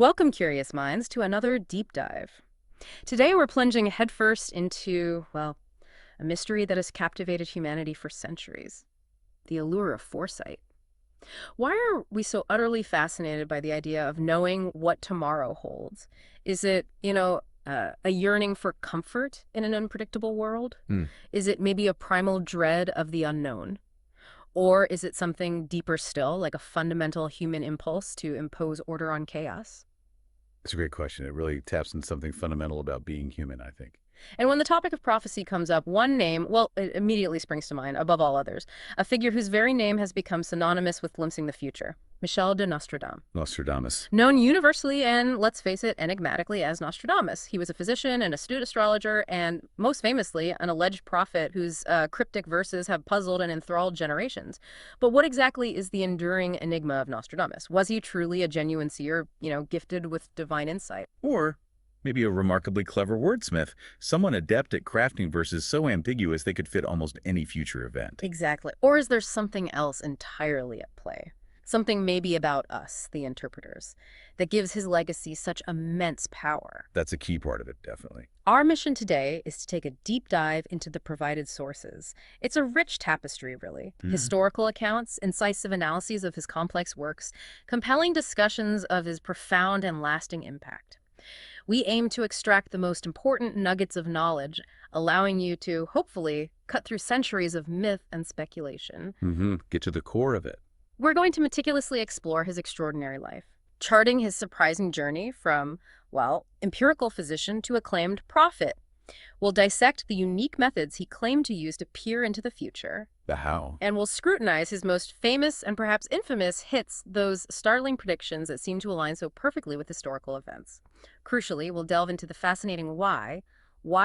Welcome, curious minds, to another deep dive. Today we're plunging headfirst into, well, a mystery that has captivated humanity for centuries, the allure of foresight. Why are we so utterly fascinated by the idea of knowing what tomorrow holds? Is it, a yearning for comfort in an unpredictable world? Hmm. Is it maybe a primal dread of the unknown? Or is it something deeper still, like a fundamental human impulse to impose order on chaos? It's a great question. It really taps into something fundamental about being human, I think. And when the topic of prophecy comes up, one name, well, it immediately springs to mind, above all others, a figure whose very name has become synonymous with glimpsing the future, Michel de Nostradamus. Nostradamus. Known universally and, let's face it, enigmatically as Nostradamus. He was a physician, an astute astrologer, and most famously, an alleged prophet whose cryptic verses have puzzled and enthralled generations. But what exactly is the enduring enigma of Nostradamus? Was he truly a genuine seer, gifted with divine insight? Or maybe a remarkably clever wordsmith, someone adept at crafting verses so ambiguous they could fit almost any future event. Exactly. Or is there something else entirely at play? Something maybe about us, the interpreters, that gives his legacy such immense power. That's a key part of it, definitely. Our mission today is to take a deep dive into the provided sources. It's a rich tapestry, really. Hmm. Historical accounts, incisive analyses of his complex works, compelling discussions of his profound and lasting impact. We aim to extract the most important nuggets of knowledge, allowing you to, hopefully, cut through centuries of myth and speculation. Get to the core of it. We're going to meticulously explore his extraordinary life, charting his surprising journey from, well, empirical physician to acclaimed prophet. We'll dissect the unique methods he claimed to use to peer into the future, The how. and we'll scrutinize his most famous and perhaps infamous hits, those startling predictions that seem to align so perfectly with historical events. Crucially, we'll delve into the fascinating why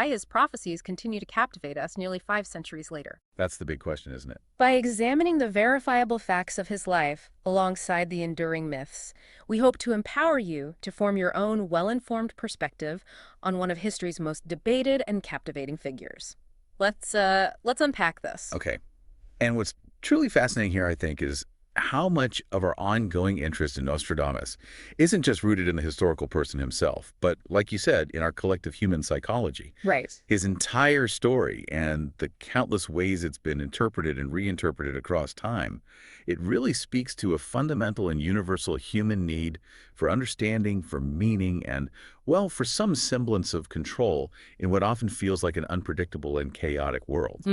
his prophecies continue to captivate us nearly 5 centuries later. That's the big question, isn't it? By examining the verifiable facts of his life alongside the enduring myths, we hope to empower you to form your own well-informed perspective on one of history's most debated and captivating figures. Let's unpack this. Okay. And what's truly fascinating here, I think, is how much of our ongoing interest in Nostradamus isn't just rooted in the historical person himself, but, like you said, in our collective human psychology. Right. His entire story and the countless ways it's been interpreted and reinterpreted across time, it really speaks to a fundamental and universal human need for understanding, for meaning, and, well, for some semblance of control in what often feels like an unpredictable and chaotic world.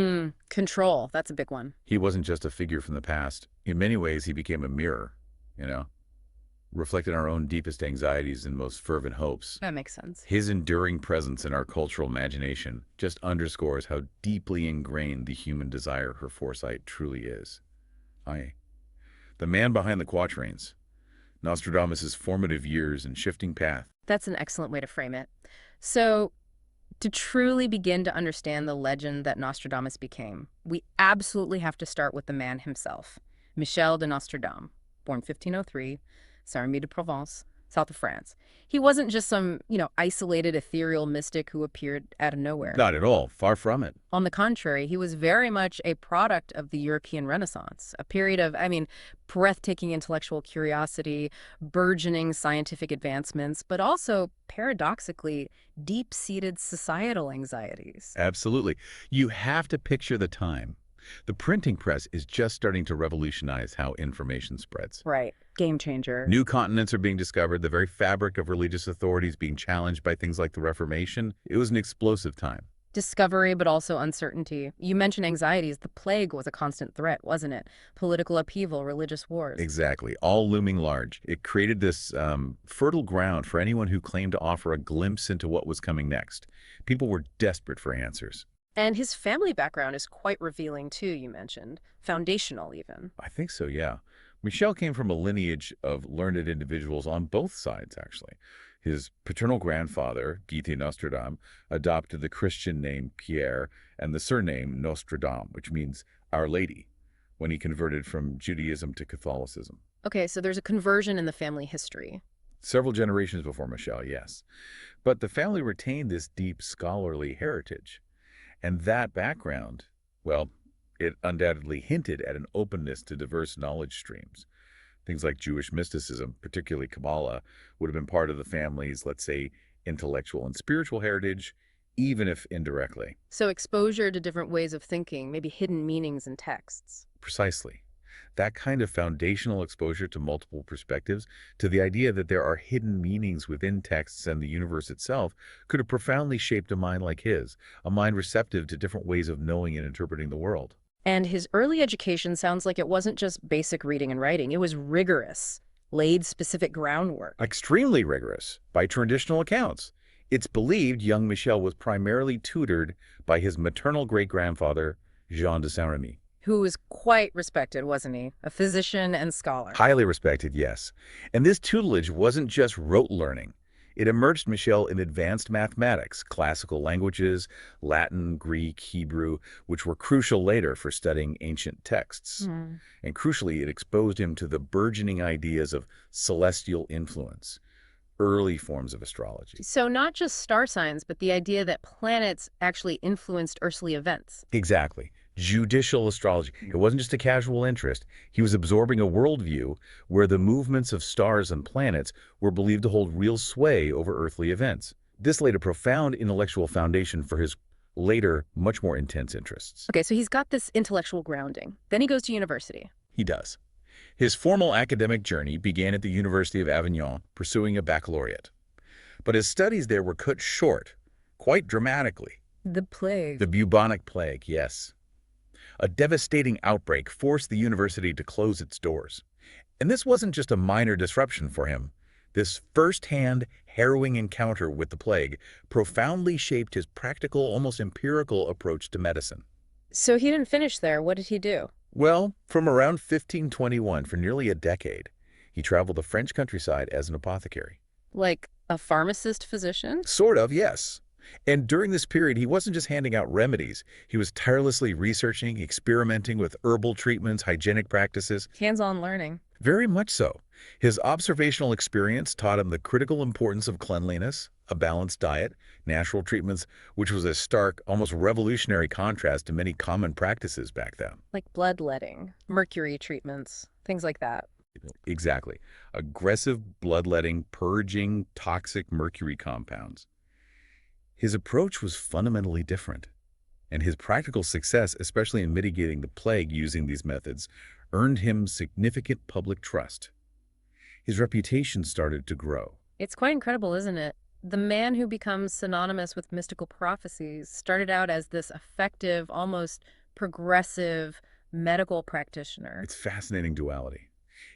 Control. That's a big one. He wasn't just a figure from the past. In many ways, he became a mirror, you know, reflecting our own deepest anxieties and most fervent hopes. That makes sense. His enduring presence in our cultural imagination just underscores how deeply ingrained the human desire for foresight truly is. Aye. The man behind the quatrains, Nostradamus' formative years and shifting path. That's an excellent way to frame it. So, to truly begin to understand the legend that Nostradamus became, we absolutely have to start with the man himself, Michel de Nostradamus, born 1503, Saint-Remy-de-Provence, south of France. He wasn't just some, isolated ethereal mystic who appeared out of nowhere. Not at all. Far from it. On the contrary, he was very much a product of the European Renaissance, a period of, breathtaking intellectual curiosity, burgeoning scientific advancements, but also, paradoxically, deep-seated societal anxieties. Absolutely. You have to picture the time. The printing press is just starting to revolutionize how information spreads. Right. Game changer. New continents are being discovered, the very fabric of religious authorities being challenged by things like the Reformation. It was an explosive time. Discovery, but also uncertainty. You mentioned anxieties. The plague was a constant threat, wasn't it? Political upheaval, religious wars. Exactly, all looming large. It created this fertile ground for anyone who claimed to offer a glimpse into what was coming next. People were desperate for answers. And his family background is quite revealing, too, you mentioned. Foundational, even. I think so, yeah. Michel came from a lineage of learned individuals on both sides, actually. His paternal grandfather, Guy de Nostradamus, adopted the Christian name Pierre and the surname Nostradam, which means Our Lady, when he converted from Judaism to Catholicism. Okay, so there's a conversion in the family history. Several generations before Michel, yes. But the family retained this deep scholarly heritage. And that background, well, it undoubtedly hinted at an openness to diverse knowledge streams. Things like Jewish mysticism, particularly Kabbalah, would have been part of the family's, let's say, intellectual and spiritual heritage, even if indirectly. So exposure to different ways of thinking, maybe hidden meanings in texts. Precisely. That kind of foundational exposure to multiple perspectives, to the idea that there are hidden meanings within texts and the universe itself, could have profoundly shaped a mind like his, a mind receptive to different ways of knowing and interpreting the world. And his early education sounds like it wasn't just basic reading and writing, it was rigorous, laid specific groundwork. Extremely rigorous, by traditional accounts. It's believed young Michel was primarily tutored by his maternal great-grandfather, Jean de Saint-Remy. Who was quite respected, wasn't he? A physician and scholar. Highly respected, yes. And this tutelage wasn't just rote learning. It immersed Michel in advanced mathematics, classical languages, Latin, Greek, Hebrew, which were crucial later for studying ancient texts. Hmm. And crucially, it exposed him to the burgeoning ideas of celestial influence, early forms of astrology. So not just star signs, but the idea that planets actually influenced earthly events. Exactly. Judicial astrology. It wasn't just a casual interest. He was absorbing a worldview where the movements of stars and planets were believed to hold real sway over earthly events. This laid a profound intellectual foundation for his later, much more intense interests. Okay, so he's got this intellectual grounding. Then he goes to university. He does. His formal academic journey began at the University of Avignon, pursuing a baccalaureate. But his studies there were cut short, quite dramatically. The plague. The bubonic plague, yes. A devastating outbreak forced the university to close its doors. And this wasn't just a minor disruption for him. This first-hand, harrowing encounter with the plague profoundly shaped his practical, almost empirical approach to medicine. So he didn't finish there. What did he do? Well, from around 1521, for nearly a decade, he traveled the French countryside as an apothecary. Like a pharmacist physician? Sort of, yes. And during this period, he wasn't just handing out remedies. He was tirelessly researching, experimenting with herbal treatments, hygienic practices. Hands-on learning. Very much so. His observational experience taught him the critical importance of cleanliness, a balanced diet, natural treatments, which was a stark, almost revolutionary contrast to many common practices back then. Like bloodletting, mercury treatments, things like that. Exactly. Aggressive bloodletting, purging toxic mercury compounds. His approach was fundamentally different, and his practical success, especially in mitigating the plague using these methods, earned him significant public trust. His reputation started to grow. It's quite incredible, isn't it? The man who becomes synonymous with mystical prophecies started out as this effective, almost progressive medical practitioner. It's fascinating duality.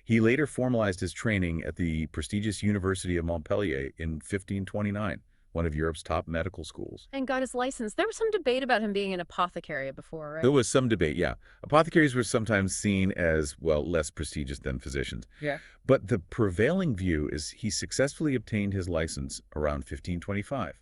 He later formalized his training at the prestigious University of Montpellier in 1529. One of Europe's top medical schools. And got his license. There was some debate about him being an apothecary before, right? There was some debate, yeah. Apothecaries were sometimes seen as, well, less prestigious than physicians. Yeah. But the prevailing view is he successfully obtained his license around 1525.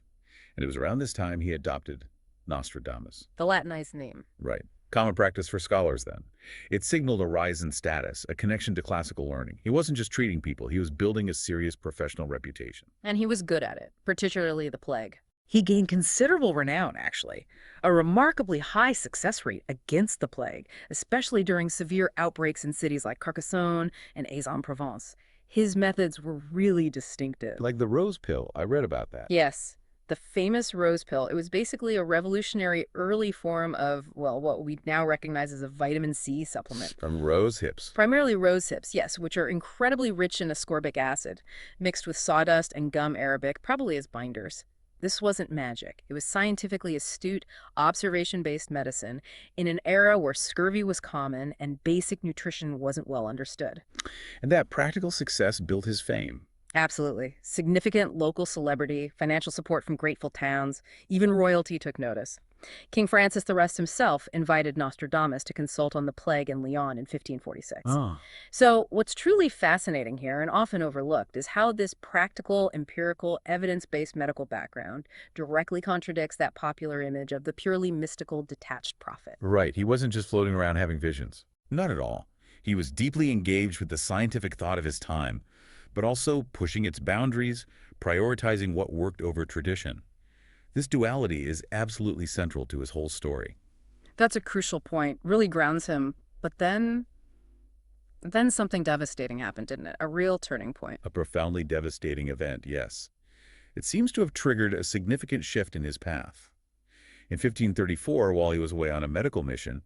And it was around this time he adopted Nostradamus. The Latinized name. Right. Common practice for scholars then. It signaled a rise in status, a connection to classical learning. He wasn't just treating people, he was building a serious professional reputation. And he was good at it, particularly the plague. He gained considerable renown, actually, a remarkably high success rate against the plague, especially during severe outbreaks in cities like Carcassonne and Aix-en-Provence. His methods were really distinctive. Like the rose pill, I read about that. Yes, the famous rose pill. It was basically a revolutionary early form of, well, what we now recognize as a vitamin C supplement. From rose hips. Primarily rose hips, yes, which are incredibly rich in ascorbic acid, mixed with sawdust and gum arabic, probably as binders. This wasn't magic. It was scientifically astute, observation-based medicine in an era where scurvy was common and basic nutrition wasn't well understood. And that practical success built his fame. Absolutely. Significant local celebrity, financial support from grateful towns, even royalty took notice. King Francis the Rest himself invited Nostradamus to consult on the plague in Lyon in 1546. Oh. So what's truly fascinating here, and often overlooked, is how this practical, empirical, evidence-based medical background directly contradicts that popular image of the purely mystical, detached prophet. Right. He wasn't just floating around having visions. Not at all. He was deeply engaged with the scientific thought of his time, but also pushing its boundaries, prioritizing what worked over tradition. This duality is absolutely central to his whole story. That's a crucial point, really grounds him. But then Then something devastating happened, didn't it? A real turning point. A profoundly devastating event, yes. It seems to have triggered a significant shift in his path. In 1534, while he was away on a medical mission,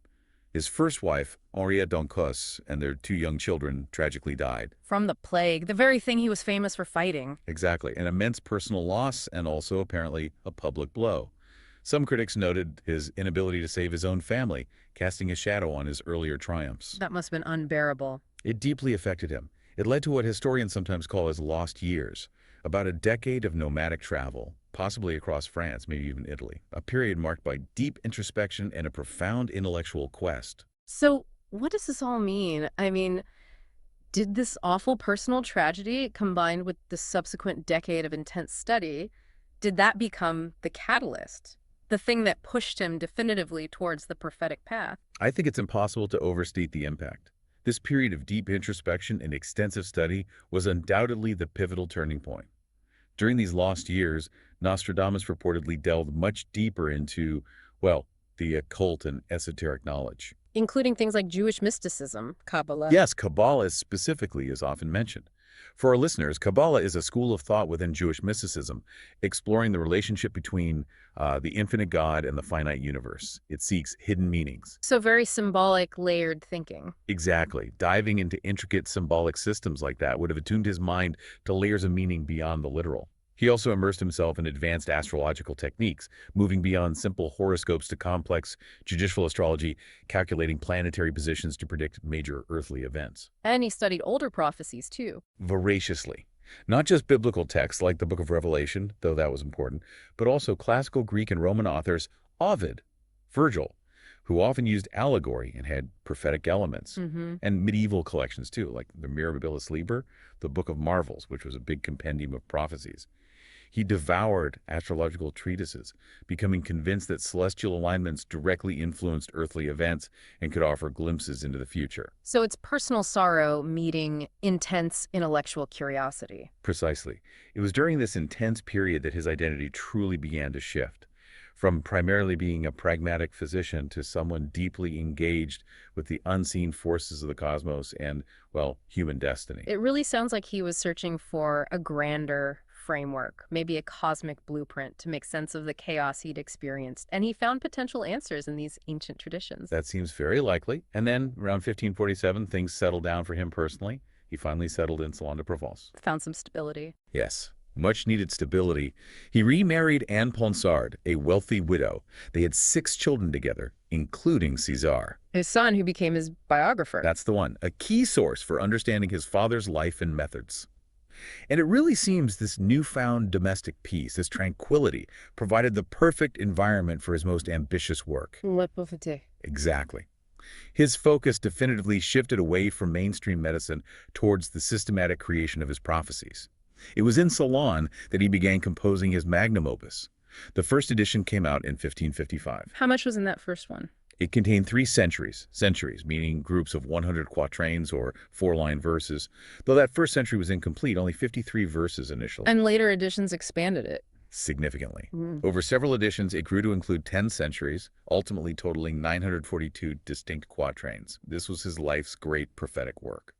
his first wife, Henriette d'Ancos, and their 2 young children tragically died. From the plague, the very thing he was famous for fighting. Exactly, an immense personal loss and also apparently a public blow. Some critics noted his inability to save his own family, casting a shadow on his earlier triumphs. That must have been unbearable. It deeply affected him. It led to what historians sometimes call his lost years, about a decade of nomadic travel, possibly across France, maybe even Italy, a period marked by deep introspection and a profound intellectual quest. So, what does this all mean? I mean, did this awful personal tragedy, combined with the subsequent decade of intense study, did that become the catalyst? The thing that pushed him definitively towards the prophetic path? I think it's impossible to overstate the impact. This period of deep introspection and extensive study was undoubtedly the pivotal turning point. During these lost years, Nostradamus reportedly delved much deeper into, well, the occult and esoteric knowledge. Including things like Jewish mysticism, Kabbalah. Yes, Kabbalah specifically is often mentioned. For our listeners, Kabbalah is a school of thought within Jewish mysticism, exploring the relationship between the infinite God and the finite universe. It seeks hidden meanings. So very symbolic, layered thinking. Exactly. Diving into intricate symbolic systems like that would have attuned his mind to layers of meaning beyond the literal. He also immersed himself in advanced astrological techniques, moving beyond simple horoscopes to complex judicial astrology, calculating planetary positions to predict major earthly events. And he studied older prophecies, too. Voraciously. Not just biblical texts like the Book of Revelation, though that was important, but also classical Greek and Roman authors, Ovid, Virgil, who often used allegory and had prophetic elements, and medieval collections too, like the Mirabilis Liber, the Book of Marvels, which was a big compendium of prophecies. He devoured astrological treatises, becoming convinced that celestial alignments directly influenced earthly events and could offer glimpses into the future. So it's personal sorrow meeting intense intellectual curiosity. Precisely. It was during this intense period that his identity truly began to shift, from primarily being a pragmatic physician to someone deeply engaged with the unseen forces of the cosmos and, well, human destiny. It really sounds like he was searching for a grander framework, maybe a cosmic blueprint to make sense of the chaos he'd experienced, and he found potential answers in these ancient traditions. That seems very likely. And then, around 1547, things settled down for him personally. He finally settled in Salon de Provence. Found some stability. Yes, much-needed stability. He remarried Anne Ponsard, a wealthy widow. They had 6 children together, including César. His son, who became his biographer. That's the one, a key source for understanding his father's life and methods. And it really seems this newfound domestic peace, this tranquility, provided the perfect environment for his most ambitious work. Le pauvreté. Exactly. His focus definitively shifted away from mainstream medicine towards the systematic creation of his prophecies. It was in Salon that he began composing his magnum opus. The first edition came out in 1555. How much was in that first one? It contained 3 centuries, meaning groups of 100 quatrains or 4-line verses. Though that first century was incomplete, only 53 verses initially. And later editions expanded it. Significantly. Over several editions, it grew to include 10 centuries, ultimately totaling 942 distinct quatrains. This was his life's great prophetic work.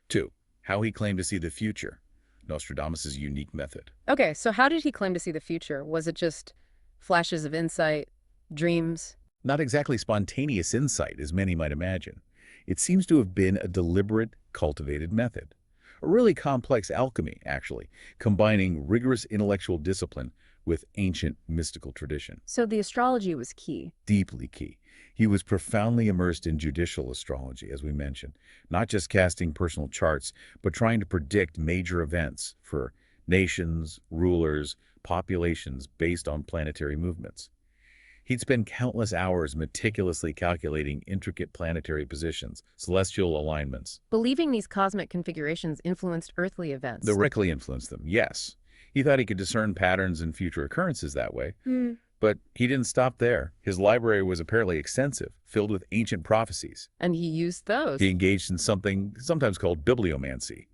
2. How he claimed to see the future. Nostradamus' unique method. Okay, so how did he claim to see the future? Was it just flashes of insight, dreams? Not exactly spontaneous insight, as many might imagine. It seems to have been a deliberate, cultivated method. A really complex alchemy, actually, combining rigorous intellectual discipline with ancient mystical tradition. So the astrology was key. Deeply key. He was profoundly immersed in judicial astrology, as we mentioned, not just casting personal charts, but trying to predict major events for nations, rulers, populations based on planetary movements. He'd spend countless hours meticulously calculating intricate planetary positions, celestial alignments. Believing these cosmic configurations influenced earthly events. Directly influenced them, yes. He thought he could discern patterns in future occurrences that way. But he didn't stop there. His library was apparently extensive, filled with ancient prophecies. And he used those. He engaged in something sometimes called bibliomancy,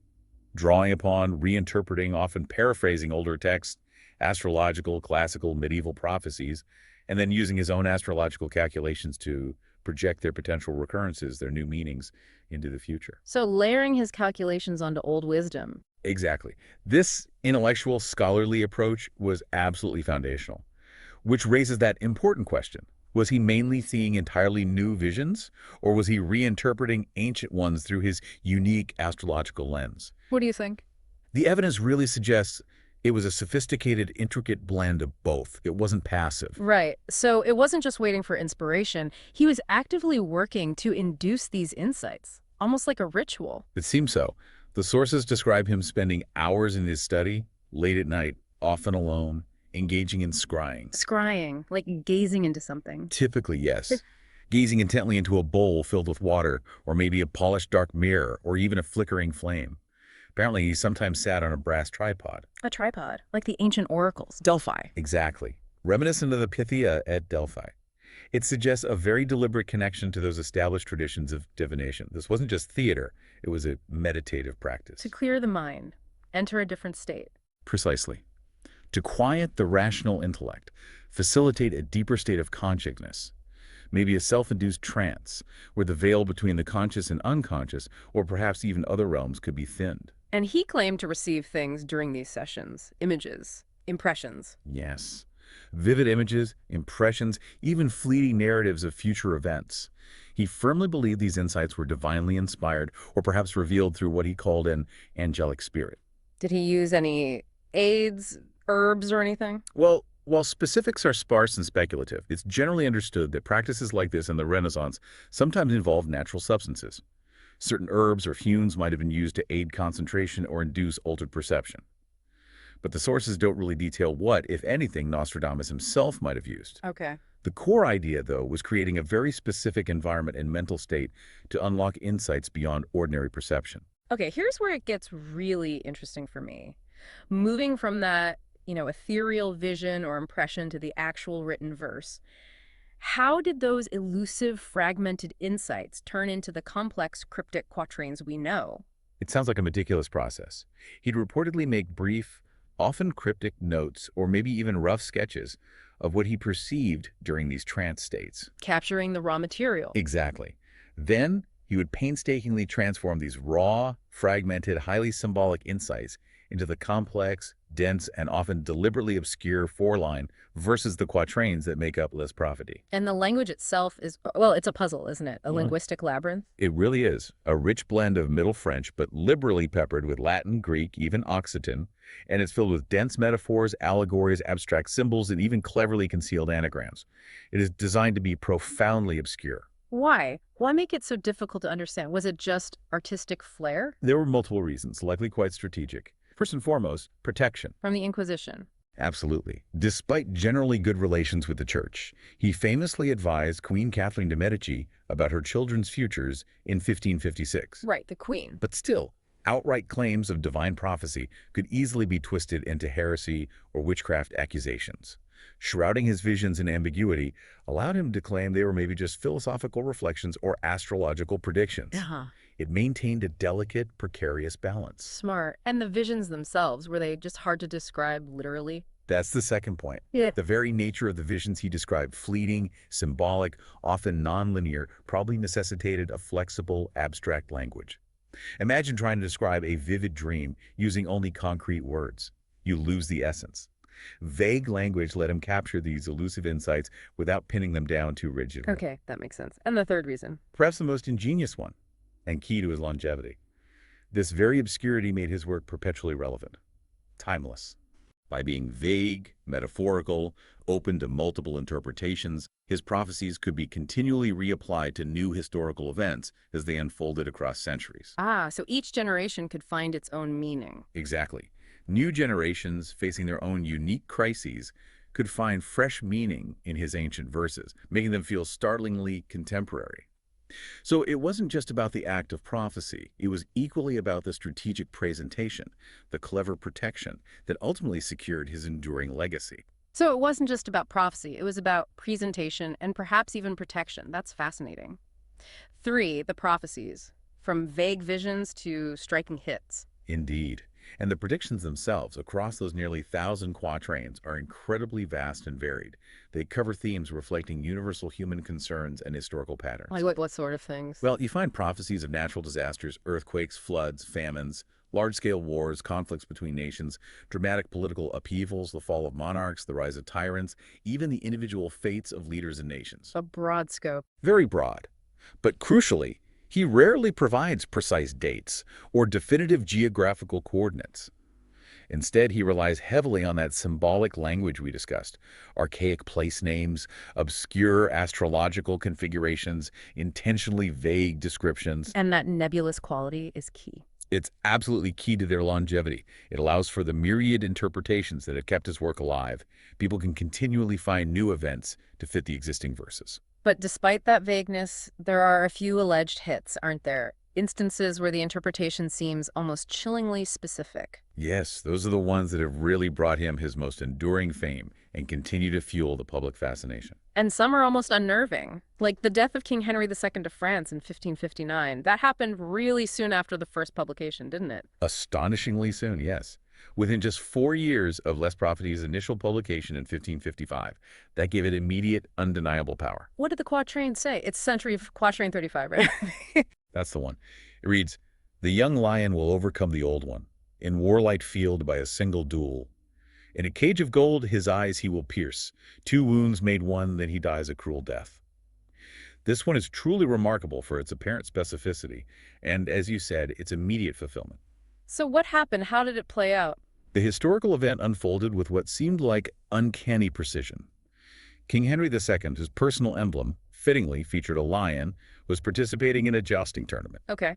drawing upon, reinterpreting, often paraphrasing older texts, astrological, classical, medieval prophecies, and then using his own astrological calculations to project their potential recurrences, their new meanings, into the future. So layering his calculations onto old wisdom. Exactly. This intellectual, scholarly approach was absolutely foundational, which raises that important question. Was he mainly seeing entirely new visions, or was he reinterpreting ancient ones through his unique astrological lens? What do you think? The evidence really suggests it was a sophisticated, intricate blend of both. It wasn't passive. Right. So it wasn't just waiting for inspiration. He was actively working to induce these insights, almost like a ritual. It seems so. The sources describe him spending hours in his study, late at night, often alone, engaging in scrying. Scrying, like gazing into something. Typically, yes. Gazing intently into a bowl filled with water, or maybe a polished dark mirror, or even a flickering flame. Apparently, he sometimes sat on a brass tripod. A tripod, like the ancient oracles. Delphi. Exactly. Reminiscent of the Pythia at Delphi. It suggests a very deliberate connection to those established traditions of divination. This wasn't just theater, it was a meditative practice. To clear the mind, enter a different state. Precisely. To quiet the rational intellect, facilitate a deeper state of consciousness, maybe a self-induced trance, where the veil between the conscious and unconscious, or perhaps even other realms, could be thinned. And he claimed to receive things during these sessions, images, impressions. Yes. Vivid images, impressions, even fleeting narratives of future events. He firmly believed these insights were divinely inspired or perhaps revealed through what he called an angelic spirit. Did he use any aids, herbs, or anything? Well, while specifics are sparse and speculative, it's generally understood that practices like this in the Renaissance sometimes involved natural substances. Certain herbs or fumes might have been used to aid concentration or induce altered perception. But the sources don't really detail what, if anything, Nostradamus himself might have used. Okay. The core idea, though, was creating a very specific environment and mental state to unlock insights beyond ordinary perception. Okay, here's where it gets really interesting for me. Moving from that, ethereal vision or impression to the actual written verse, how did those elusive, fragmented insights turn into the complex, cryptic quatrains we know? It sounds like a meticulous process. He'd reportedly make brief, often cryptic notes or maybe even rough sketches of what he perceived during these trance states. Capturing the raw material. Exactly. Then he would painstakingly transform these raw, fragmented, highly symbolic insights into the complex, dense, and often deliberately obscure four-line versus the quatrains that make up Les Prophéties. And the language itself is, well, it's a puzzle, isn't it? A linguistic labyrinth? It really is. A rich blend of Middle French, but liberally peppered with Latin, Greek, even Occitan, and it's filled with dense metaphors, allegories, abstract symbols, and even cleverly concealed anagrams. It is designed to be profoundly obscure. Why? Why make it so difficult to understand? Was it just artistic flair? There were multiple reasons, likely quite strategic. First and foremost, protection. From the Inquisition. Absolutely. Despite generally good relations with the church, he famously advised Queen Catherine de' Medici about her children's futures in 1556. Right, the Queen. But still, outright claims of divine prophecy could easily be twisted into heresy or witchcraft accusations. Shrouding his visions in ambiguity allowed him to claim they were maybe just philosophical reflections or astrological predictions. It maintained a delicate, precarious balance. Smart. And the visions themselves, were they just hard to describe literally? That's the second point. Yeah. The very nature of the visions he described, fleeting, symbolic, often nonlinear, probably necessitated a flexible, abstract language. Imagine trying to describe a vivid dream using only concrete words. You lose the essence. Vague language let him capture these elusive insights without pinning them down too rigidly. Okay, that makes sense. And the third reason? Perhaps the most ingenious one, and key to his longevity. This very obscurity made his work perpetually relevant, timeless. By being vague, metaphorical, open to multiple interpretations, his prophecies could be continually reapplied to new historical events as they unfolded across centuries. Ah, so each generation could find its own meaning. Exactly. New generations facing their own unique crises could find fresh meaning in his ancient verses, making them feel startlingly contemporary. So it wasn't just about the act of prophecy. It was equally about the strategic presentation, the clever protection that ultimately secured his enduring legacy. So it wasn't just about prophecy. It was about presentation and perhaps even protection. That's fascinating. 3, the prophecies. From vague visions to striking hits. Indeed. And the predictions themselves across those nearly 1,000 quatrains are incredibly vast and varied. They cover themes reflecting universal human concerns and historical Like patterns. what sort of things? Well, you find prophecies of natural disasters, earthquakes, floods, famines, large-scale wars, conflicts between nations, dramatic political upheavals, the fall of monarchs, the rise of tyrants, even the individual fates of leaders and nations. A broad scope. Very broad. But crucially, he rarely provides precise dates or definitive geographical coordinates. Instead, he relies heavily on that symbolic language we discussed, archaic place names, obscure astrological configurations, intentionally vague descriptions. And that nebulous quality is key. It's absolutely key to their longevity. It allows for the myriad interpretations that have kept his work alive. People can continually find new events to fit the existing verses. But despite that vagueness, there are a few alleged hits, aren't there? Instances where the interpretation seems almost chillingly specific. Yes, those are the ones that have really brought him his most enduring fame and continue to fuel the public fascination. And some are almost unnerving. Like the death of King Henry II of France in 1559. That happened really soon after the first publication, didn't it? Astonishingly soon, yes. Within just 4 years of Les Prophéties' initial publication in 1555, that gave it immediate, undeniable power. What did the quatrain say? It's century of quatrain 35, right? That's the one. It reads, "The young lion will overcome the old one, in warlike field by a single duel. In a cage of gold his eyes he will pierce. 2 wounds made one, then he dies a cruel death." This one is truly remarkable for its apparent specificity and, as you said, its immediate fulfillment. So what happened? How did it play out? The historical event unfolded with what seemed like uncanny precision. King Henry II, whose personal emblem, fittingly featured a lion, was participating in a jousting tournament. Okay.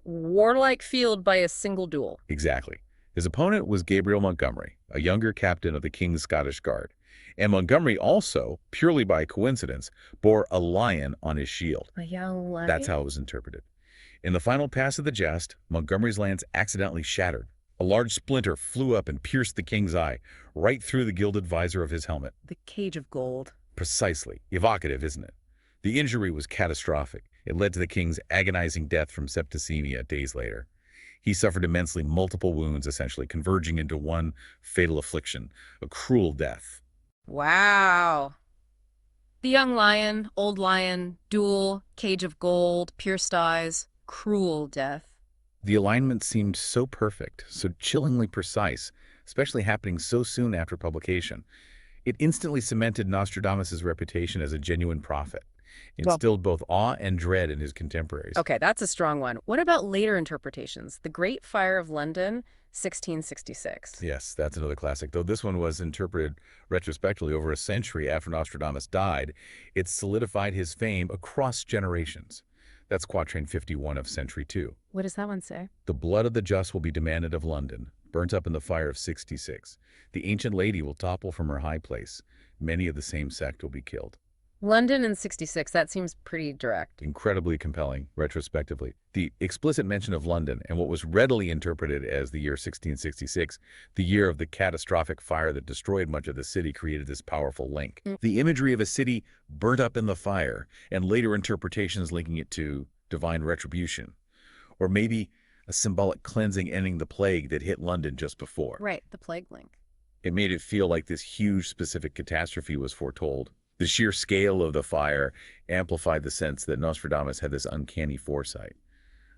Warlike field by a single duel. Exactly. His opponent was Gabriel Montgomery, a younger captain of the King's Scottish Guard. And Montgomery also, purely by coincidence, bore a lion on his shield. A young lion? That's how it was interpreted. In the final pass of the joust, Montgomery's lance accidentally shattered. A large splinter flew up and pierced the king's eye, right through the gilded visor of his helmet. The cage of gold. Precisely. Evocative, isn't it? The injury was catastrophic. It led to the king's agonizing death from septicemia days later. He suffered immensely multiple wounds, essentially converging into one fatal affliction, a cruel death. Wow. The young lion, old lion, duel, cage of gold, pierced eyes, cruel death. The alignment seemed so perfect, so chillingly precise, especially happening so soon after publication. It instantly cemented Nostradamus' reputation as a genuine prophet. It Well- instilled both awe and dread in his contemporaries. Okay, that's a strong one. What about later interpretations? The Great Fire of London, 1666. Yes, that's another classic. Though this one was interpreted retrospectively over a century after Nostradamus died, it solidified his fame across generations. That's quatrain 51 of Century 2. What does that one say? The blood of the just will be demanded of London, burnt up in the fire of 66. The ancient lady will topple from her high place. Many of the same sect will be killed. London in 66, that seems pretty direct. Incredibly compelling, retrospectively. The explicit mention of London and what was readily interpreted as the year 1666, the year of the catastrophic fire that destroyed much of the city, created this powerful link. The imagery of a city burnt up in the fire, and later interpretations linking it to divine retribution, or maybe a symbolic cleansing ending the plague that hit London just before. Right, the plague link. It made it feel like this huge specific catastrophe was foretold. The sheer scale of the fire amplified the sense that Nostradamus had this uncanny foresight,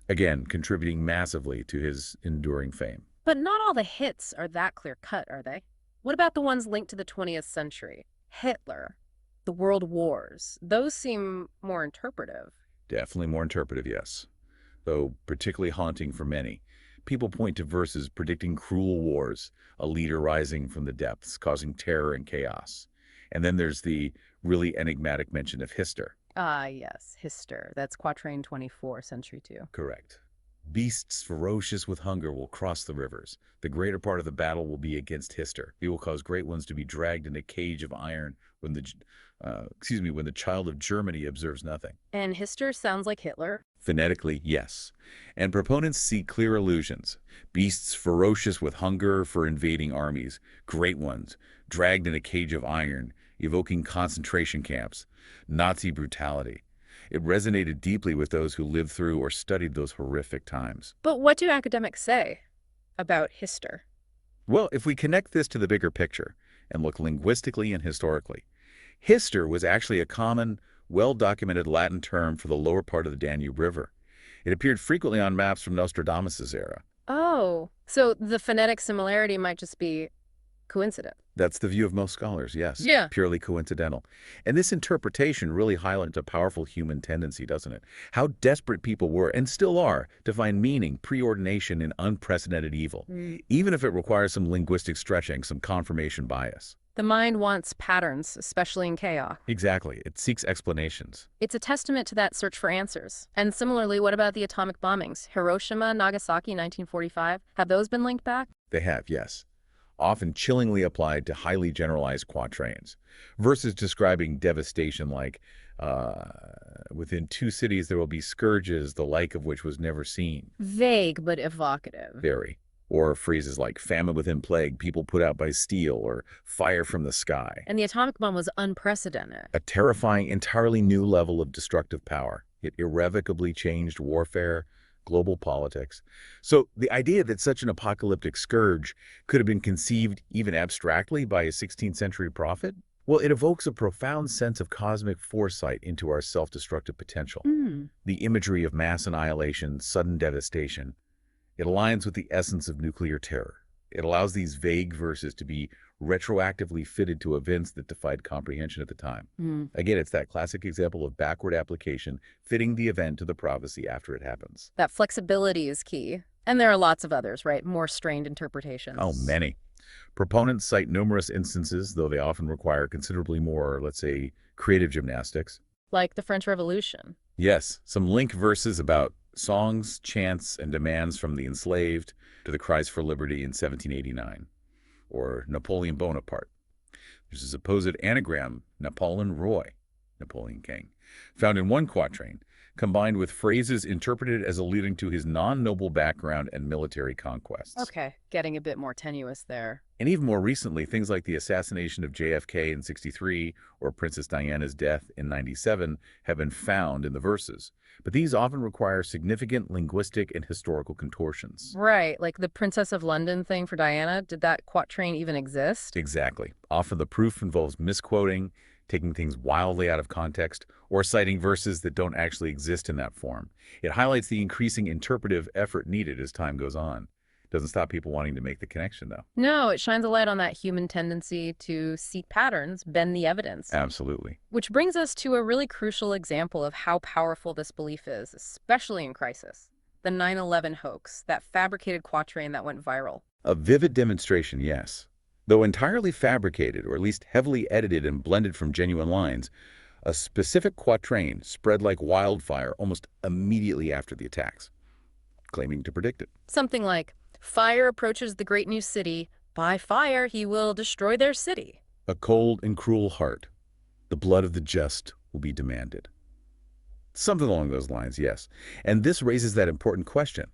again, contributing massively to his enduring fame. But not all the hits are that clear-cut, are they? What about the ones linked to the 20th century? Hitler, the World Wars. Those seem more interpretive. Definitely more interpretive, yes, though particularly haunting for many. People point to verses predicting cruel wars, a leader rising from the depths, causing terror and chaos. And then there's the really enigmatic mention of Hister. Ah, yes, Hister. That's quatrain 24, century 2. Correct. Beasts ferocious with hunger will cross the rivers. The greater part of the battle will be against Hister. He will cause great ones to be dragged in a cage of iron when the child of Germany observes nothing. And Hister sounds like Hitler. Phonetically, yes. And proponents see clear allusions. Beasts ferocious with hunger for invading armies. Great ones, dragged in a cage of iron, evoking concentration camps. Nazi brutality. It resonated deeply with those who lived through or studied those horrific times. But what do academics say? about history. Well, if we connect this to the bigger picture and look linguistically and historically, Hister was actually a common, well-documented Latin term for the lower part of the Danube River. It appeared frequently on maps from Nostradamus' era. Oh, so the phonetic similarity might just be coincident. That's the view of most scholars, yes. Yeah. Purely coincidental. And this interpretation really highlights a powerful human tendency, doesn't it? How desperate people were, and still are, to find meaning, preordination in unprecedented evil, even if it requires some linguistic stretching, some confirmation bias. The mind wants patterns, especially in chaos. Exactly. It seeks explanations. It's a testament to that search for answers. And similarly, what about the atomic bombings? Hiroshima, Nagasaki, 1945? Have those been linked back? They have, yes. Often chillingly applied to highly generalized quatrains. Verses describing devastation like, within 2 cities there will be scourges, the like of which was never seen. Vague, but evocative. Very. Or phrases like famine within plague, people put out by steel, or fire from the sky. And the atomic bomb was unprecedented. A terrifying, entirely new level of destructive power. It irrevocably changed warfare, global politics. So the idea that such an apocalyptic scourge could have been conceived even abstractly by a 16th century prophet, well, it evokes a profound sense of cosmic foresight into our self-destructive potential. The imagery of mass annihilation, sudden devastation, it aligns with the essence of nuclear terror. It allows these vague verses to be retroactively fitted to events that defied comprehension at the time. Again, it's that classic example of backward application, fitting the event to the prophecy after it happens. That flexibility is key. And there are lots of others, right? More strained interpretations. Oh, many. Proponents cite numerous instances, though they often require considerably more, let's say, creative gymnastics. Like the French Revolution. Yes, some link verses about songs, chants, and demands from the enslaved to the cries for liberty in 1789. Or Napoleon Bonaparte. There's a supposed anagram, Napoleon Roy, Napoleon King, found in one quatrain, combined with phrases interpreted as alluding to his non-noble background and military conquests. Okay, getting a bit more tenuous there. And even more recently, things like the assassination of JFK in 63 or Princess Diana's death in 97 have been found in the verses. But these often require significant linguistic and historical contortions. Right, like the Princess of London thing for Diana. Did that quatrain even exist? Exactly. Often the proof involves misquoting, taking things wildly out of context, or citing verses that don't actually exist in that form. It highlights the increasing interpretive effort needed as time goes on. Doesn't stop people wanting to make the connection, though. No, it shines a light on that human tendency to seek patterns, bend the evidence. Absolutely. Which brings us to a really crucial example of how powerful this belief is, especially in crisis. The 9/11 hoax, that fabricated quatrain that went viral. A vivid demonstration, yes. Though entirely fabricated, or at least heavily edited and blended from genuine lines, a specific quatrain spread like wildfire almost immediately after the attacks, claiming to predict it. Something like, fire approaches the great new city. By fire he will destroy their city. A cold and cruel heart. The blood of the just will be demanded. Something along those lines, yes. And this raises that important question.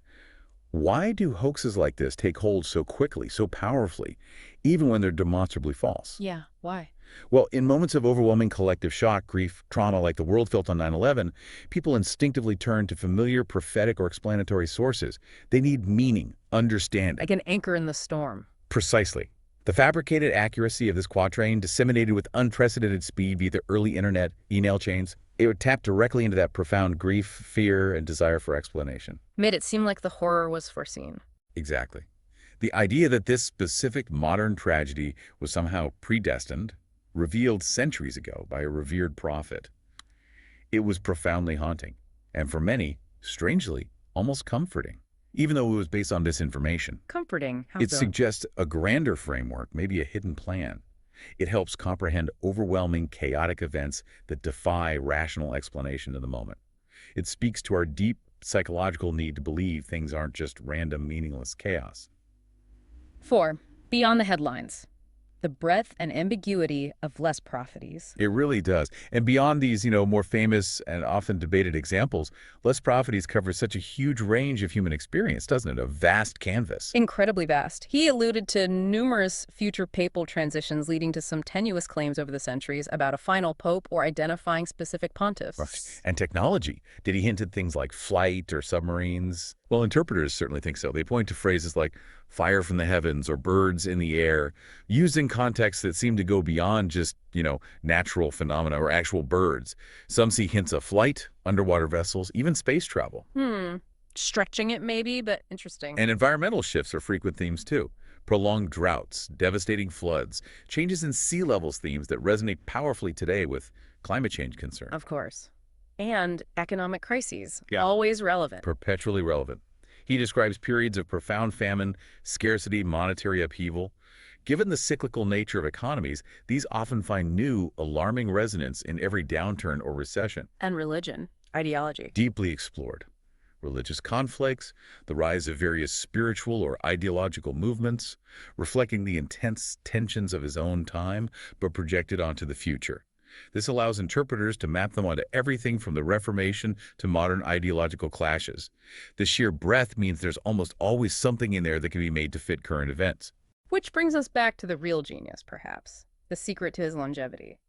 Why do hoaxes like this take hold so quickly, so powerfully, even when they're demonstrably false? Yeah, why? Well, in moments of overwhelming collective shock, grief, trauma like the world felt on 9/11, people instinctively turn to familiar prophetic or explanatory sources. They need meaning, understanding. Like an anchor in the storm. Precisely. The fabricated accuracy of this quatrain, disseminated with unprecedented speed via the early internet email chains, it would tap directly into that profound grief, fear, and desire for explanation. Made it seem like the horror was foreseen. Exactly. The idea that this specific modern tragedy was somehow predestined, revealed centuries ago by a revered prophet, it was profoundly haunting, and for many, strangely, almost comforting, even though it was based on misinformation. Comforting. How It so? suggests a grander framework, maybe a hidden plan. It helps comprehend overwhelming, chaotic events that defy rational explanation in the moment. It speaks to our deep psychological need to believe things aren't just random, meaningless chaos. 4. Beyond the headlines. The breadth and ambiguity of less prophecies. It really does. And beyond these, more famous and often debated examples, Les Propheties covers such a huge range of human experience, doesn't it? A vast canvas. Incredibly vast. He alluded to numerous future papal transitions leading to some tenuous claims over the centuries about a final pope or identifying specific pontiffs. Right. And technology. Did he hint at things like flight or submarines? Well, interpreters certainly think so. They point to phrases like fire from the heavens or birds in the air, used in contexts that seem to go beyond just, natural phenomena or actual birds. Some see hints of flight, underwater vessels, even space travel. Hmm. Stretching it maybe, but interesting. And environmental shifts are frequent themes too. Prolonged droughts, devastating floods, changes in sea levels themes that resonate powerfully today with climate change concern. Of course. And economic crises, Yeah. always relevant. Perpetually relevant. He describes periods of profound famine, scarcity, monetary upheaval. Given the cyclical nature of economies, these often find new, alarming resonance in every downturn or recession. And religion, ideology. Deeply explored. Religious conflicts, the rise of various spiritual or ideological movements, reflecting the intense tensions of his own time, but projected onto the future. This allows interpreters to map them onto everything from the Reformation to modern ideological clashes. The sheer breadth means there's almost always something in there that can be made to fit current events. Which brings us back to the real genius, perhaps. The secret to his longevity.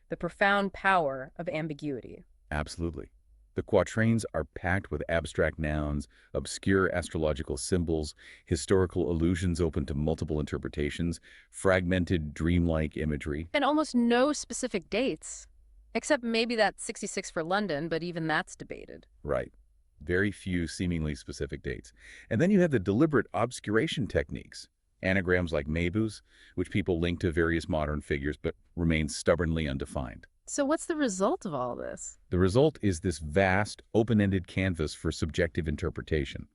The profound power of ambiguity. Absolutely. The quatrains are packed with abstract nouns, obscure astrological symbols, historical allusions open to multiple interpretations, fragmented dreamlike imagery. And almost no specific dates. Except maybe that 66 for London, but even that's debated. Right. Very few seemingly specific dates. And then you have the deliberate obscuration techniques. Anagrams like Mabus, which people link to various modern figures but remain stubbornly undefined. So what's the result of all this? The result is this vast, open-ended canvas for subjective interpretation.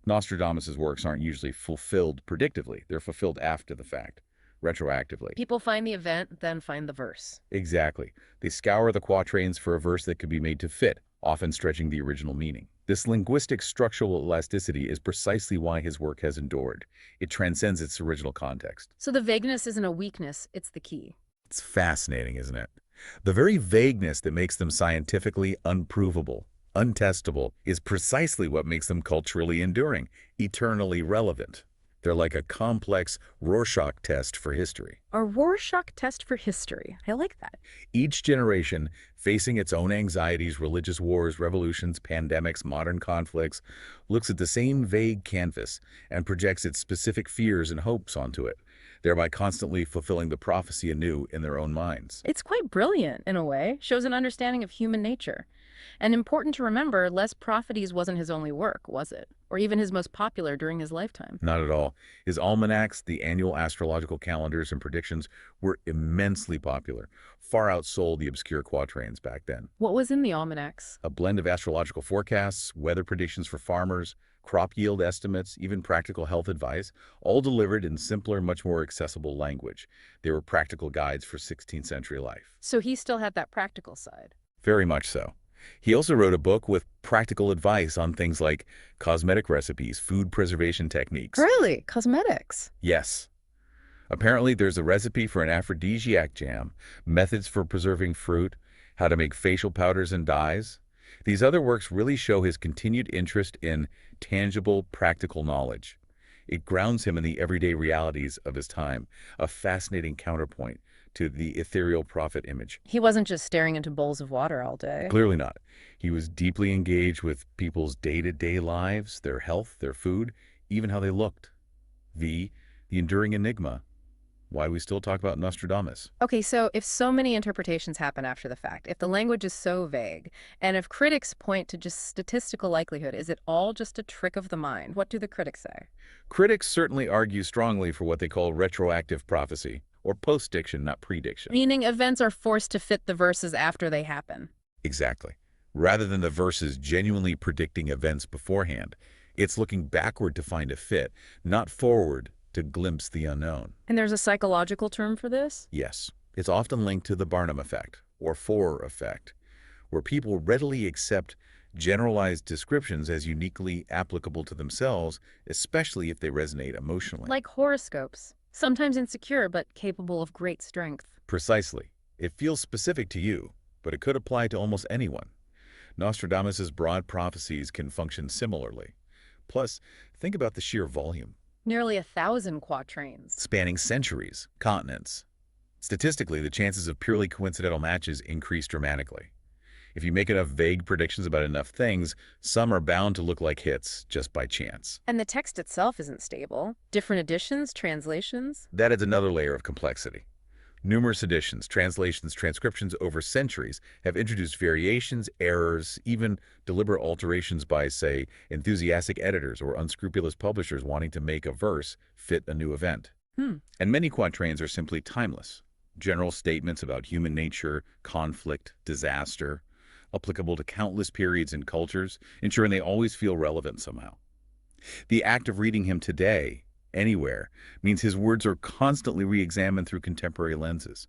Nostradamus' works aren't usually fulfilled predictively. They're fulfilled after the fact, retroactively. People find the event, then find the verse. Exactly. They scour the quatrains for a verse that could be made to fit, often stretching the original meaning. This linguistic structural elasticity is precisely why his work has endured. It transcends its original context. So the vagueness isn't a weakness, it's the key. It's fascinating, isn't it? The very vagueness that makes them scientifically unprovable, untestable, is precisely what makes them culturally enduring, eternally relevant. They're like a complex Rorschach test for history. A Rorschach test for history. I like that. Each generation, facing its own anxieties, religious wars, revolutions, pandemics, modern conflicts, looks at the same vague canvas and projects its specific fears and hopes onto it, thereby constantly fulfilling the prophecy anew in their own minds. It's quite brilliant, in a way. Shows an understanding of human nature. And important to remember, Les Prophecies wasn't his only work, was it? Or even his most popular during his lifetime. Not at all. His almanacs, the annual astrological calendars and predictions, were immensely popular, far outsold the obscure quatrains back then. What was in the almanacs? A blend of astrological forecasts, weather predictions for farmers, crop yield estimates, even practical health advice, all delivered in simpler, much more accessible language. They were practical guides for 16th century life. So he still had that practical side. Very much so. He also wrote a book with practical advice on things like cosmetic recipes, food preservation techniques. Really? Cosmetics? Yes. Apparently, there's a recipe for an aphrodisiac jam, methods for preserving fruit, how to make facial powders and dyes. These other works really show his continued interest in tangible, practical knowledge. It grounds him in the everyday realities of his time, a fascinating counterpoint to the ethereal prophet image. He wasn't just staring into bowls of water all day. Clearly not. He was deeply engaged with people's day-to-day lives, their health, their food, even how they looked. The enduring enigma. Why we still talk about Nostradamus. Okay, so if so many interpretations happen after the fact, if the language is so vague, and if critics point to just statistical likelihood, is it all just a trick of the mind? What do the critics say? Critics certainly argue strongly for what they call retroactive prophecy, or post-diction, not prediction. Meaning events are forced to fit the verses after they happen. Exactly. Rather than the verses genuinely predicting events beforehand, it's looking backward to find a fit, not forward to glimpse the unknown. And there's a psychological term for this? Yes, it's often linked to the Barnum effect, or Forer effect, where people readily accept generalized descriptions as uniquely applicable to themselves, especially if they resonate emotionally. Like horoscopes. Sometimes insecure, but capable of great strength. Precisely. It feels specific to you, but it could apply to almost anyone. Nostradamus' broad prophecies can function similarly. Plus, think about the sheer volume. Nearly 1,000 quatrains. Spanning centuries, continents. Statistically, the chances of purely coincidental matches increase dramatically. If you make enough vague predictions about enough things, some are bound to look like hits just by chance. And the text itself isn't stable. Different editions, translations. That adds another layer of complexity. Numerous editions, translations, transcriptions over centuries have introduced variations, errors, even deliberate alterations by, say, enthusiastic editors or unscrupulous publishers wanting to make a verse fit a new event. Hmm. And many quatrains are simply timeless. General statements about human nature, conflict, disaster, applicable to countless periods and cultures, ensuring they always feel relevant somehow. The act of reading him today, anywhere, means his words are constantly re-examined through contemporary lenses.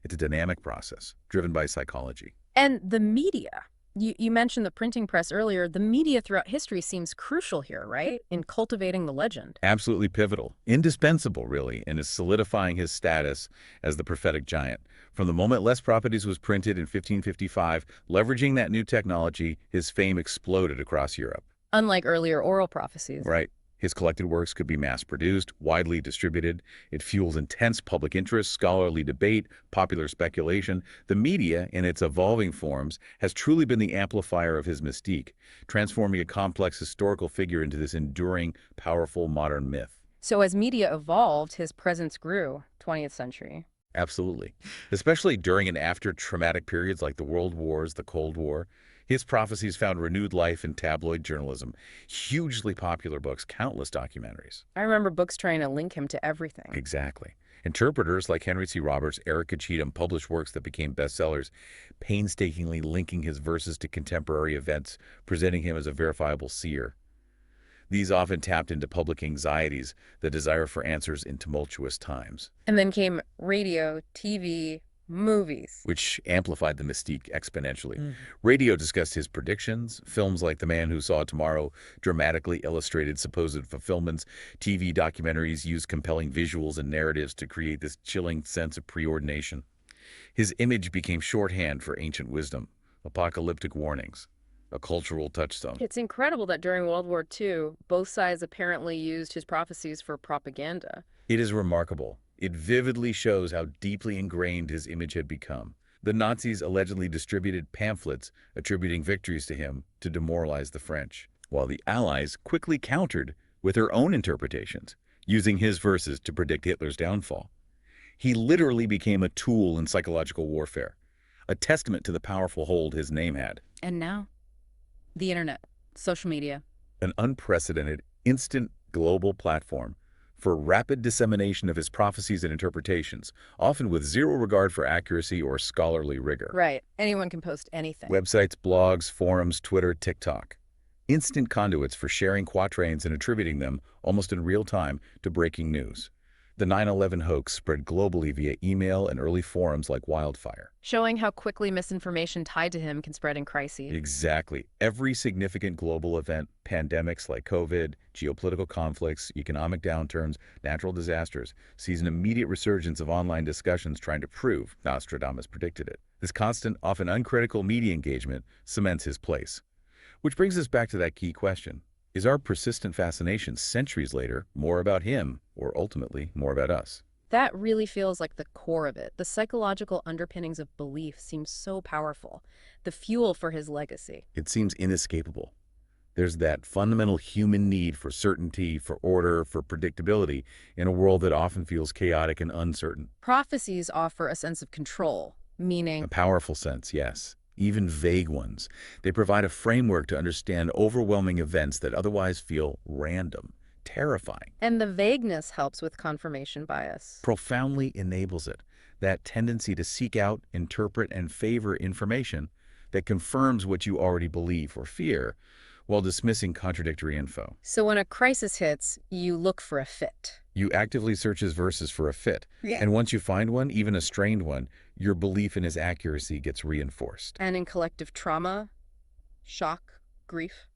It's a dynamic process, driven by psychology. And the media. You mentioned the printing press earlier. The media throughout history seems crucial here, right? In cultivating the legend. Absolutely pivotal, indispensable, really, in his solidifying his status as the prophetic giant. From the moment Les Prophètes was printed in 1555, leveraging that new technology, his fame exploded across Europe. Unlike earlier oral prophecies. Right. His collected works could be mass-produced, widely distributed. It fuels intense public interest, scholarly debate, popular speculation. The media, in its evolving forms, has truly been the amplifier of his mystique, transforming a complex historical figure into this enduring, powerful modern myth. So as media evolved, his presence grew, 20th century. Absolutely. Especially during and after traumatic periods like the World Wars, the Cold War. His prophecies found renewed life in tabloid journalism, hugely popular books, countless documentaries. I remember books trying to link him to everything. Exactly. Interpreters like Henry C. Roberts, Erica Cheatham published works that became bestsellers, painstakingly linking his verses to contemporary events, presenting him as a verifiable seer. These often tapped into public anxieties, the desire for answers in tumultuous times, And then came radio, TV, movies. which amplified the mystique exponentially. Mm. Radio discussed his predictions. Films like The Man Who Saw Tomorrow dramatically illustrated supposed fulfillments. TV documentaries used compelling visuals and narratives to create this chilling sense of preordination. His image became shorthand for ancient wisdom, apocalyptic warnings, a cultural touchstone. It's incredible that during World War II, both sides apparently used his prophecies for propaganda. It is remarkable. It vividly shows how deeply ingrained his image had become. The Nazis allegedly distributed pamphlets attributing victories to him to demoralize the French, while the Allies quickly countered with their own interpretations, using his verses to predict Hitler's downfall. He literally became a tool in psychological warfare, a testament to the powerful hold his name had. And now, the internet, social media. An unprecedented, instant global platform for rapid dissemination of his prophecies and interpretations, often with zero regard for accuracy or scholarly rigor. Right. Anyone can post anything. Websites, blogs, forums, Twitter, TikTok. Instant conduits for sharing quatrains and attributing them, almost in real time, to breaking news. The 9/11 hoax spread globally via email and early forums like wildfire. Showing how quickly misinformation tied to him can spread in crises. Exactly. Every significant global event, pandemics like COVID, geopolitical conflicts, economic downturns, natural disasters, sees an immediate resurgence of online discussions trying to prove Nostradamus predicted it. This constant, often uncritical media engagement cements his place. Which brings us back to that key question. Is our persistent fascination centuries later more about him, or ultimately more about us? That really feels like the core of it. The psychological underpinnings of belief seem so powerful. The fuel for his legacy. It seems inescapable. There's that fundamental human need for certainty, for order, for predictability in a world that often feels chaotic and uncertain. Prophecies offer a sense of control, meaning A powerful sense, yes. Even vague ones. They provide a framework to understand overwhelming events that otherwise feel random, terrifying. and the vagueness helps with confirmation bias. Profoundly enables it. That tendency to seek out, interpret, and favor information that confirms what you already believe or fear, while dismissing contradictory info. So when a crisis hits, you look for a fit. You actively search his verses for a fit. Yeah. And once you find one, even a strained one, your belief in his accuracy gets reinforced. And in collective trauma, shock, grief.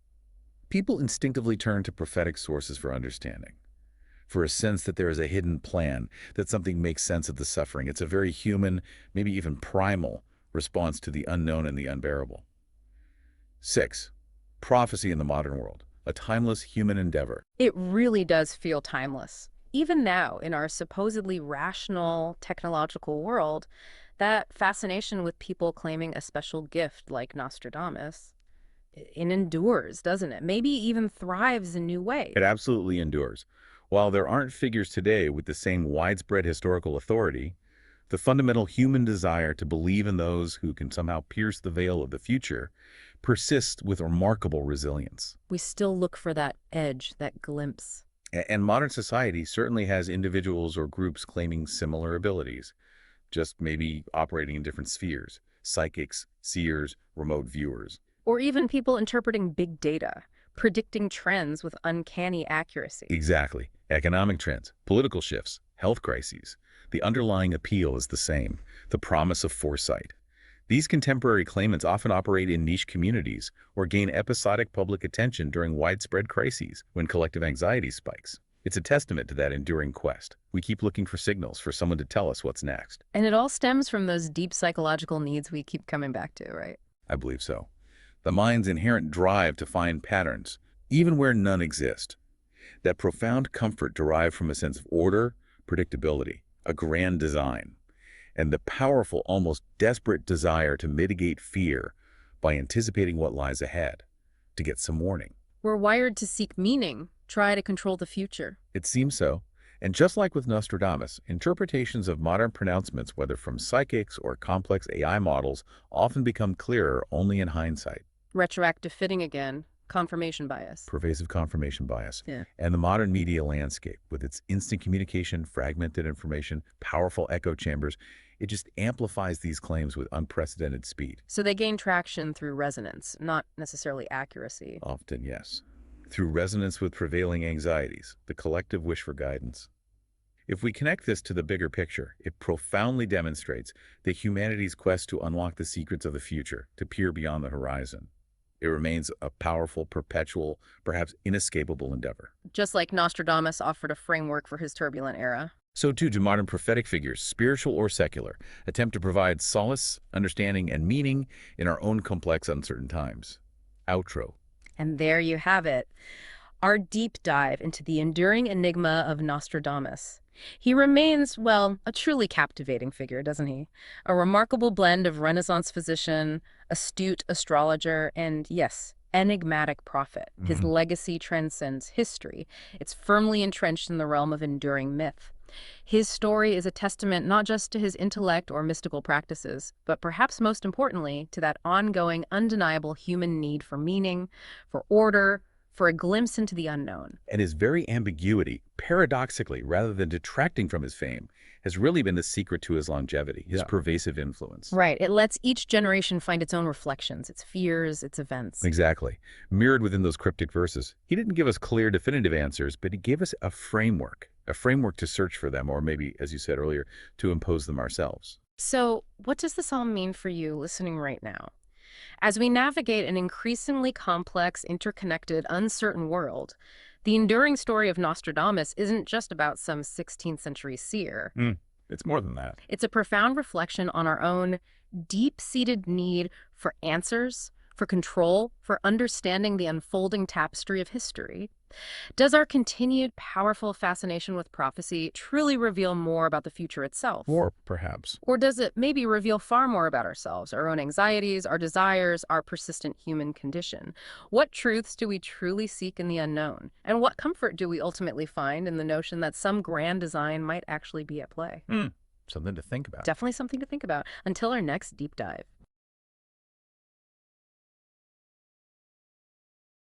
People instinctively turn to prophetic sources for understanding, for a sense that there is a hidden plan, that something makes sense of the suffering. It's a very human, maybe even primal, response to the unknown and the unbearable. 6. Prophecy in the modern world, a timeless human endeavor. It really does feel timeless. Even now, in our supposedly rational technological world, That fascination with people claiming a special gift like Nostradamus, it endures, doesn't it? Maybe even thrives in new ways. It absolutely endures. While there aren't figures today with the same widespread historical authority, the fundamental human desire to believe in those who can somehow pierce the veil of the future persists with remarkable resilience. We still look for that edge, that glimpse. And modern society certainly has individuals or groups claiming similar abilities, just maybe operating in different spheres: psychics, seers, remote viewers. Or even people interpreting big data, predicting trends with uncanny accuracy. Exactly. Economic trends, political shifts, health crises. The underlying appeal is the same: the promise of foresight. These contemporary claimants often operate in niche communities or gain episodic public attention during widespread crises when collective anxiety spikes. It's a testament to that enduring quest. We keep looking for signals for someone to tell us what's next. And it all stems from those deep psychological needs we keep coming back to, right? I believe so. The mind's inherent drive to find patterns, even where none exist. That profound comfort derived from a sense of order, predictability, a grand design, and the powerful, almost desperate desire to mitigate fear by anticipating what lies ahead, to get some warning. We're wired to seek meaning, try to control the future. It seems so. And just like with Nostradamus, interpretations of modern pronouncements, whether from psychics or complex AI models, often become clearer only in hindsight. Retroactive fitting again, confirmation bias. Pervasive confirmation bias. Yeah. And the modern media landscape, with its instant communication, fragmented information, powerful echo chambers, it just amplifies these claims with unprecedented speed. So they gain traction through resonance, not necessarily accuracy. Often, yes. Through resonance with prevailing anxieties, the collective wish for guidance. If we connect this to the bigger picture, it profoundly demonstrates that humanity's quest to unlock the secrets of the future, to peer beyond the horizon. It remains a powerful, perpetual, perhaps inescapable endeavor. Just like Nostradamus offered a framework for his turbulent era. So too do modern prophetic figures, spiritual or secular, attempt to provide solace, understanding, and meaning in our own complex, uncertain times. Outro. And there you have it, our deep dive into the enduring enigma of Nostradamus. He remains, well, a truly captivating figure, doesn't he? A remarkable blend of Renaissance physician, astute astrologer, and yes, enigmatic prophet. His legacy transcends history. It's firmly entrenched in the realm of enduring myth. His story is a testament not just to his intellect or mystical practices, but perhaps most importantly, to that ongoing, undeniable human need for meaning, for order, for a glimpse into the unknown. And his very ambiguity, paradoxically, rather than detracting from his fame, has really been the secret to his longevity, his pervasive influence. Right. It lets each generation find its own reflections, its fears, its events. Exactly. Mirrored within those cryptic verses. He didn't give us clear, definitive answers, but he gave us a framework to search for them, or maybe, as you said earlier, to impose them ourselves. So, what does this all mean for you listening right now? As we navigate an increasingly complex, interconnected, uncertain world, the enduring story of Nostradamus isn't just about some 16th century seer. It's more than that. It's a profound reflection on our own deep-seated need for answers, for control, for understanding the unfolding tapestry of history. Does our continued powerful fascination with prophecy truly reveal more about the future itself? Or perhaps. Or does it maybe reveal far more about ourselves, our own anxieties, our desires, our persistent human condition? What truths do we truly seek in the unknown? And what comfort do we ultimately find in the notion that some grand design might actually be at play? Something to think about. Definitely something to think about. Until our next deep dive.